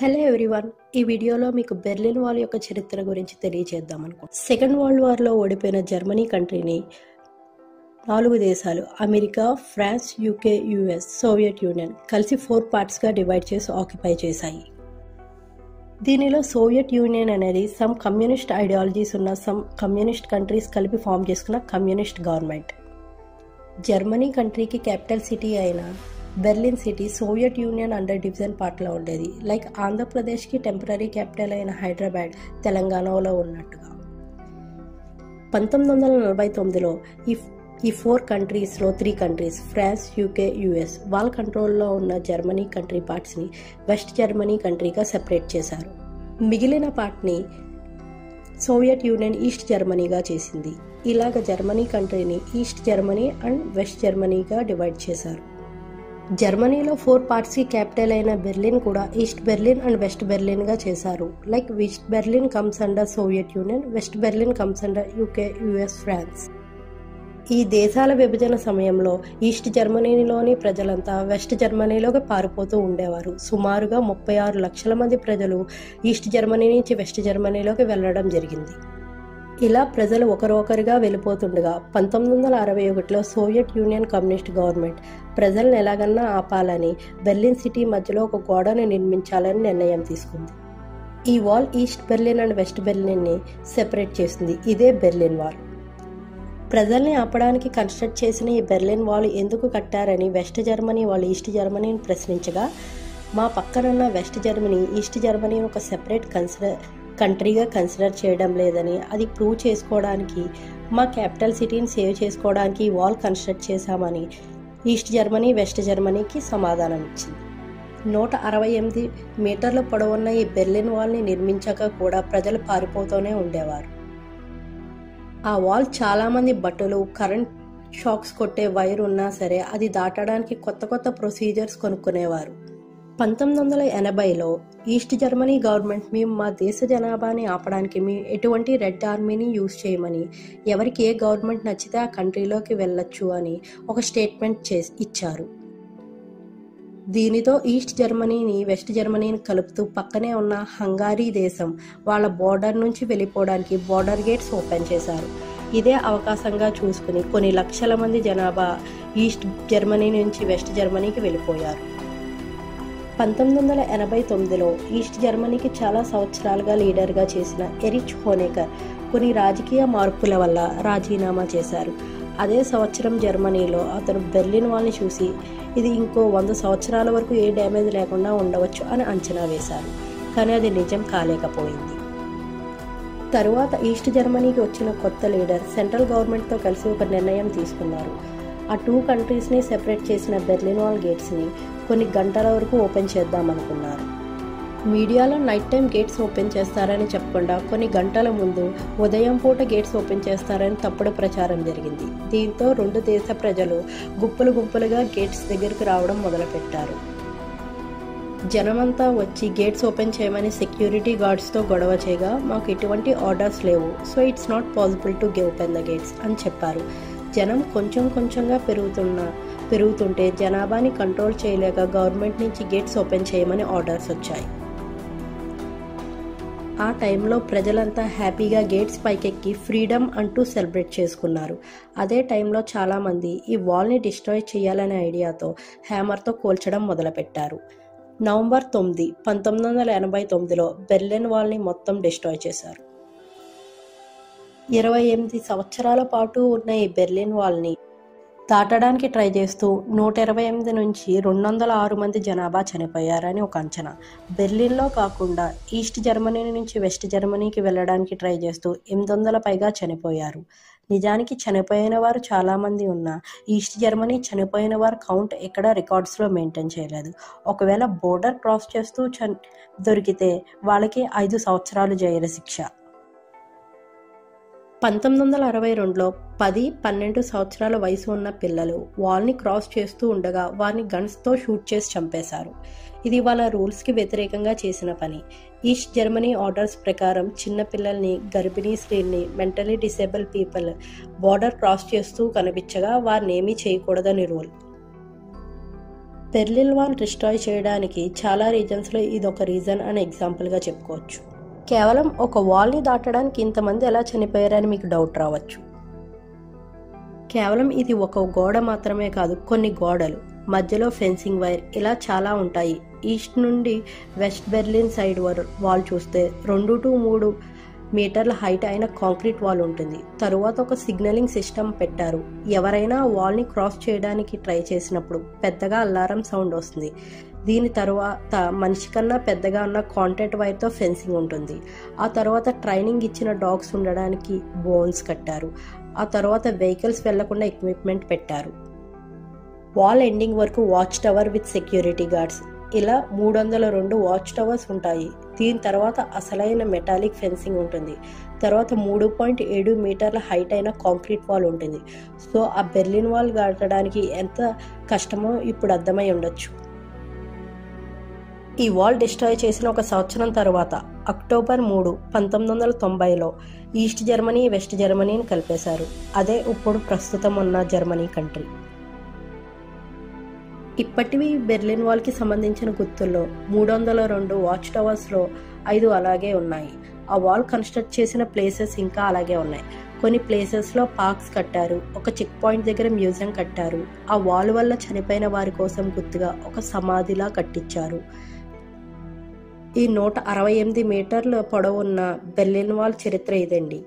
Hello everyone, ఈ వీడియోలో మీకు బెర్లిన్ వాల్ యొక్క చరిత్ర గురించి తెలియజేద్దాం అనుకుంటున్నాను. సెకండ్ వరల్డ్ వార్లో ఓడిపోయిన జర్మనీ కంట్రీని 4 దేశాలు America, France, UK, US, Soviet Union కలిసి 4 పార్ట్స్గా డివైడ్ చేసి ఆక్యుపై చేశాయి. దీనిలో సోవియట్ యూనియన్ అనేది సమ్ కమ్యూనిస్ట్ ఐడియాలజీస్ ఉన్న సమ్ కమ్యూనిస్ట్ కంట్రీస్ కలిపి ఫామ్ చేసుకున్న కమ్యూనిస్ట్ గవర్నమెంట్. జర్మనీ కంట్రీకి క్యాపిటల్ సిటీ అయిన Berlin city Soviet Union under division పార్ట్లో ఉండేది. లైక్ ఆంధ్రప్రదేశ్కి టెంపరీ క్యాపిటల్ అయిన హైదరాబాద్ తెలంగాణలో ఉన్నట్టుగా. 1949లో ఈ 4 కంట్రీస్లో 3 కంట్రీస్ ఫ్రాన్స్, యూకే, యుఎస్ వాళ్ళ కంట్రోల్లో ఉన్న జర్మనీ కంట్రీ పార్ట్స్ని వెస్ట్ జర్మనీ కంట్రీగా సెపరేట్ చేశారు. మిగిలిన పార్ట్ని సోవియట్ యూనియన్ ఈస్ట్ జర్మనీగా చేసింది. ఇలాగ జర్మనీ కంట్రీని ఈస్ట్ జర్మనీ అండ్ వెస్ట్ జర్మనీగా డివైడ్ చేశారు. జర్మనీలో 4 పార్ట్స్కి క్యాపిటల్ అయిన బెర్లిన్ కూడా ఈస్ట్ బెర్లిన్ అండ్ వెస్ట్ బెర్లిన్గా చేశారు. Like east Berlin comes under Soviet Union, west Berlin comes under UK, US, France. ఈ దేశాల విభజన సమయంలో ఈస్ట్ జర్మనీలోని ప్రజలంతా వెస్ట్ జర్మనీలోకి పారిపోతూ ఉండేవారు. సుమారుగా 36 లక్షల మంది ప్రజలు ఈస్ట్ జర్మనీ నుంచి వెస్ట్ జర్మనీలోకి వెళ్లడం జరిగింది. ఇలా ప్రజలు ఒకరొకరిగా వెళ్ళిపోతుండగా 1961లో సోవియట్ యూనియన్ కమ్యూనిస్ట్ గవర్నమెంట్ ప్రజలను ఎలాగన్నా ఆపాలని బెర్లిన్ సిటీ మధ్యలో ఒక గోడను నిర్మించాలని నిర్ణయం తీసుకుంది. ఈ wall east Berlin and west బెర్లిన్ని సెపరేట్ చేసింది. ఇదే బెర్లిన్ వాల్. ప్రజల్ని ఆపడానికి కన్స్ట్రక్ట్ చేసిన ఈ బెర్లిన్ వాల్ ఎందుకు కట్టారని వెస్ట్ జర్మనీ వాళ్ళు ఈస్ట్ జర్మనీని ప్రశ్నించగా, మా పక్కనున్న వెస్ట్ జర్మనీ ఈస్ట్ జర్మనీ ఒక సెపరేట్ కంట్రీగా కన్సిడర్ చేయడం లేదని, అది ప్రూవ్ చేసుకోవడానికి మా క్యాపిటల్ సిటీని సేవ్ చేసుకోవడానికి ఈ వాల్ కన్స్ట్రక్ట్ చేశామని ఈస్ట్ జర్మనీ వెస్ట్ జర్మనీకి సమాధానం ఇచ్చింది. 168 మీటర్ల పొడవున్న ఈ బెర్లిన్ వాల్ని నిర్మించాక కూడా ప్రజలు పారిపోతూనే ఉండేవారు. ఆ వాల్ చాలామంది బట్టలు, కరెంట్ షాక్స్ కొట్టే వైర్ ఉన్నా సరే అది దాటడానికి కొత్త ప్రొసీజర్స్ కొనుక్కునేవారు. 1980లో ఈస్ట్ జర్మనీ గవర్నమెంట్ మేము మా దేశ జనాభాని ఆపడానికి మేము ఎటువంటి రెడ్ ఆర్మీని యూజ్ చేయమని, ఎవరికి ఏ గవర్నమెంట్ నచ్చితే ఆ కంట్రీలోకి వెళ్ళొచ్చు అని ఒక స్టేట్మెంట్ ఇచ్చారు. దీనితో ఈస్ట్ జర్మనీని వెస్ట్ జర్మనీని కలుపుతూ పక్కనే ఉన్న హంగారీ దేశం వాళ్ళ బోర్డర్ నుంచి వెళ్ళిపోవడానికి బోర్డర్ గేట్స్ ఓపెన్ చేశారు. ఇదే అవకాశంగా చూసుకుని కొన్ని లక్షల మంది జనాభా ఈస్ట్ జర్మనీ నుంచి వెస్ట్ జర్మనీకి వెళ్ళిపోయారు. 1989లో ఈస్ట్ జర్మనీకి చాలా సంవత్సరాలుగా లీడర్గా చేసిన ఎరిచ్ హోనెకర్ కొన్ని రాజకీయ మార్పుల వల్ల రాజీనామా చేశారు. అదే సంవత్సరం జర్మనీలో అతను బెర్లిన్ వాల్ని చూసి ఇది ఇంకో 100 సంవత్సరాల వరకు ఏ డ్యామేజ్ లేకుండా ఉండవచ్చు అని అంచనా వేశారు. కానీ అది నిజం కాలేకపోయింది. తరువాత ఈస్ట్ జర్మనీకి వచ్చిన కొత్త లీడర్ సెంట్రల్ గవర్నమెంట్తో కలిసి ఒక నిర్ణయం తీసుకున్నారు. ఆ 2 కంట్రీస్ని సెపరేట్ చేసిన బెర్లిన్ వాల్ గేట్స్ని కొన్ని గంటల వరకు ఓపెన్ చేద్దామనుకున్నారు. మీడియాలో నైట్ టైం గేట్స్ ఓపెన్ చేస్తారని చెప్పకుండా కొన్ని గంటల ముందు ఉదయం పూట గేట్స్ ఓపెన్ చేస్తారని తప్పుడు ప్రచారం జరిగింది. దీంతో 2 దేశ ప్రజలు గుంపులుగా గేట్స్ దగ్గరికి రావడం మొదలుపెట్టారు. జనమంతా వచ్చి గేట్స్ ఓపెన్ చేయమని సెక్యూరిటీ గార్డ్స్తో గొడవ చేయగా, మాకు ఎటువంటి ఆర్డర్స్ లేవు, so it's not possible to open the gates అని చెప్పారు. జనం కొంచెంగా పెరుగుతుంటే జనాభాని కంట్రోల్ చేయలేక గవర్నమెంట్ నుంచి గేట్స్ ఓపెన్ చేయమని ఆర్డర్స్ వచ్చాయి. ఆ టైంలో ప్రజలంతా హ్యాపీగా గేట్స్ పైకెక్కి ఫ్రీడమ్ అంటూ సెలబ్రేట్ చేసుకున్నారు. అదే టైంలో చాలామంది ఈ వాల్ని డిస్ట్రాయ్ చేయాలనే ఐడియాతో హ్యామర్తో కూల్చడం మొదలుపెట్టారు. నవంబర్ 9, 1989లో బెర్లిన్ వాల్ని మొత్తం డిస్ట్రాయ్ చేశారు. 28 సంవత్సరాల పాటు ఉన్న ఈ బెర్లిన్ వాల్ని దాటడానికి ట్రై చేస్తూ 128 నుంచి 206 మంది జనాభా చనిపోయారని ఒక అంచనా. బెర్లిన్లో కాకుండా ఈస్ట్ జర్మనీ నుంచి వెస్ట్ జర్మనీకి వెళ్ళడానికి ట్రై చేస్తూ 800 పైగా చనిపోయారు. నిజానికి చనిపోయిన వారు చాలామంది ఉన్నా ఈస్ట్ జర్మనీ చనిపోయిన వారు కౌంట్ ఎక్కడ రికార్డ్స్లో మెయింటైన్ చేయలేదు. ఒకవేళ బోర్డర్ క్రాస్ చేస్తూ దొరికితే వాళ్ళకి 5 సంవత్సరాలు జైలు శిక్ష. 1962లో 10-12 సంవత్సరాల వయసు ఉన్న పిల్లలు వాల్ని క్రాస్ చేస్తూ ఉండగా వారిని గన్స్తో షూట్ చేసి చంపేశారు. ఇది వాళ్ళ రూల్స్కి వ్యతిరేకంగా చేసిన పని. ఈస్ట్ జర్మనీ ఆర్డర్స్ ప్రకారం చిన్న పిల్లల్ని, గర్భిణీ స్త్రీల్ని, mentally disable people border cross చేస్తూ కనిపించగా వారిని ఏమీ చేయకూడదని రూల్. బెర్లిన్ వాల్ డిస్ట్రాయ్ చేయడానికి చాలా రీజన్స్లో ఇది ఒక రీజన్ అని ఎగ్జాంపుల్గా చెప్పుకోవచ్చు. కేవలం ఒక వాల్ని దాటడానికి ఇంతమంది ఎలా చనిపోయారని మీకు డౌట్ రావచ్చు. కేవలం ఇది ఒక గోడ మాత్రమే కాదు, కొన్ని గోడలు, మధ్యలో ఫెన్సింగ్ వైర్, ఇలా చాలా ఉంటాయి. ఈస్ట్ నుండి వెస్ట్ బెర్లిన్ సైడ్ వాల్ చూస్తే 2 to 3 మీటర్ల హైట్ అయిన కాంక్రీట్ వాల్ ఉంటుంది. తరువాత ఒక సిగ్నలింగ్ సిస్టమ్ పెట్టారు. ఎవరైనా వాల్ని క్రాస్ చేయడానికి ట్రై చేసినప్పుడు పెద్దగా అలారం సౌండ్ వస్తుంది. దీని తర్వాత మనిషి కన్నా పెద్దగా ఉన్న కాంటాక్ట్ వైర్తో ఫెన్సింగ్ ఉంటుంది. ఆ తర్వాత ట్రైనింగ్ ఇచ్చిన డాగ్స్ ఉండడానికి బోన్స్ కట్టారు. ఆ తర్వాత వెహికల్స్ వెళ్లకుండా ఎక్విప్మెంట్ పెట్టారు. వాల్ ఎండింగ్ వరకు watch tower with security guards, ఇలా 302 వాచ్ టవర్స్ ఉంటాయి. దీని తర్వాత అసలైన మెటాలిక్ ఫెన్సింగ్ ఉంటుంది. తర్వాత 3.7 మీటర్ల హైట్ అయిన కాంక్రీట్ వాల్ ఉంటుంది. సో ఆ బెర్లిన్ వాల్ కట్టడానికి ఎంత కష్టమో ఇప్పుడు అర్థమై ఉండొచ్చు. ఈ వాల్ డిస్ట్రాయ్ చేసిన ఒక సంవత్సరం తర్వాత అక్టోబర్ 3, 1990లో ఈస్ట్ జర్మనీ వెస్ట్ జర్మనీని కలిపేశారు. అదే ఇప్పుడు ప్రస్తుతం ఉన్న జర్మనీ కంట్రీ. ఇప్పటివి బెర్లిన్ వాల్కి సంబంధించిన గుర్తుల్లో 302 వాచ్ టవర్స్లో 5 అలాగే ఉన్నాయి. ఆ వాల్ కన్స్ట్రక్ట్ చేసిన ప్లేసెస్ ఇంకా అలాగే ఉన్నాయి. కొన్ని ప్లేసెస్లో పార్క్స్ కట్టారు. ఒక చెక్ పాయింట్ దగ్గర మ్యూజియం కట్టారు. ఆ వాల్ వల్ల చనిపోయిన వారి కోసం గుర్తుగా ఒక సమాధిలా కట్టించారు. ఈ 168 మీటర్ల పొడవున్న బెర్లిన్ వాల్ చరిత్ర ఇదండి.